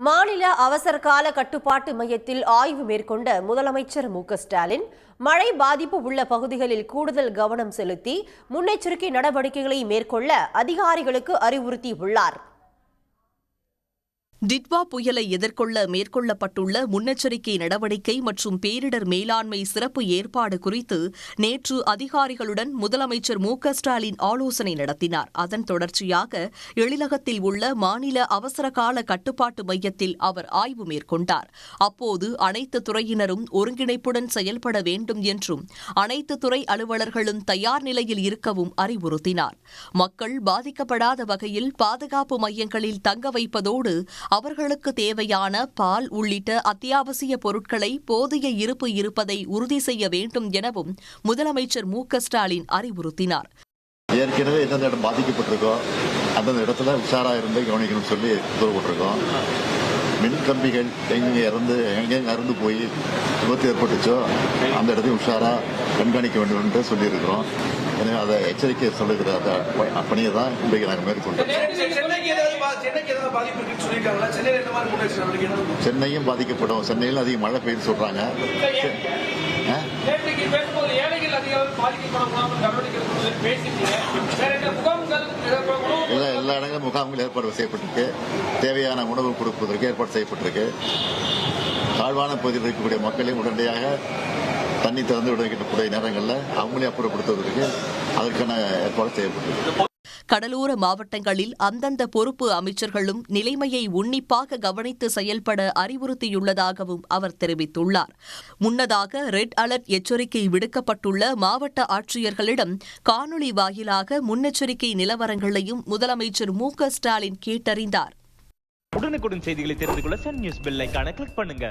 மாநில அவசரகால கட்டுப்பாட்டு மையத்தில் ஆய்வு மேற்கொண்ட முதலமைச்சர் மு.க.ஸ்டாலின் மழை பாதிப்பு உள்ள பகுதிகளில் கூடுதல் கவனம் செலுத்தி முன்னெச்சரிக்கை நடவடிக்கைகளை மேற்கொள்ள அதிகாரிகளுக்கு அறிவுறுத்தியுள்ளார். டிட்வா புயலை எதிர்கொள்ள மேற்கொள்ளப்பட்டுள்ள முன்னெச்சரிக்கை நடவடிக்கை மற்றும் பேரிடர் மேலாண்மை சிறப்பு ஏற்பாடு குறித்து நேற்று அதிகாரிகளுடன் முதலமைச்சர் மு.க.ஸ்டாலின் ஆலோசனை நடத்தினார். அதன் தொடர்ச்சியாக எழிலகத்தில் உள்ள மாநில அவசரகால கட்டுப்பாட்டு மையத்தில் அவர் ஆய்வு மேற்கொண்டார். அப்போது அனைத்து துறையினரும் ஒருங்கிணைப்புடன் செயல்பட வேண்டும் என்றும் அனைத்து துறை அலுவலர்களும் தயார் நிலையில் இருக்கவும் அறிவுறுத்தினார். மக்கள் பாதிக்கப்படாத வகையில் பாதுகாப்பு மையங்களில் தங்க வைப்பதோடு அவர்களுக்கு தேவையான பால் உள்ளிட்ட அத்தியாவசிய பொருட்களை போதிய இருப்பு இருப்பதை உறுதி செய்ய வேண்டும் எனவும் முதலமைச்சர் மு.க.ஸ்டாலின் அறிவுறுத்தினார். ஏற்கனவே எந்தெந்த இடம் பாதிக்கப்பட்டிருக்கோ அந்தந்த இடத்துல உஷாரா இருந்து கவனிக்கணும் சொல்லி கூறப்பட்டிருக்கோம். மின் கம்பிகள் எங்கெங்க அறுந்து போய் விபத்து ஏற்பட்டுச்சோ அந்த இடத்தையும் உஷாரா கண்காணிக்க வேண்டும் என்று சொல்லியிருக்கிறோம். எனவே அதை எச்சரிக்கை சொல்லுகிற பணியை தான் இன்றைக்கு நாங்கள் மேற்கொண்டோம். சென்னையும் பாதிக்கப்படும். சென்னையில் அதிக மழை பெய்து சொல்றாங்க. எல்லா இடங்களும் முகாம்கள் ஏற்பாடு செய்யப்பட்டிருக்கு. தேவையான உணவு கொடுப்பதற்கு ஏற்பாடு செய்யப்பட்டிருக்கு. தாழ்வான பகுதியில் இருக்கக்கூடிய மக்களையும் உடனடியாக தண்ணி திறந்து விடக்கூடிய நேரங்களில் அவங்களே அப்புறப்படுத்துவதற்கு அதற்கான ஏற்பாடு செய்யப்பட்டிருக்கு. கடலோர மாவட்டங்களில் அந்தந்த பொறுப்பு அமைச்சர்களும் நிலைமையை உன்னிப்பாக கவனித்து செயல்பட அறிவுறுத்தியுள்ளதாகவும் அவர் தெரிவித்துள்ளார். முன்னதாக ரெட் அலர்ட் எச்சரிக்கை விடுக்கப்பட்டுள்ள மாவட்ட ஆட்சியர்களிடம் காணொலி வாயிலாக முன்னெச்சரிக்கை நிலவரங்களையும் முதலமைச்சர் மு.க.ஸ்டாலின் கேட்டறிந்தார். உடனுக்குடன் செய்திகளை தெரிந்து கொள்ள சன் நியூஸ் பெல் ஐகானை கிளிக் பண்ணுங்க.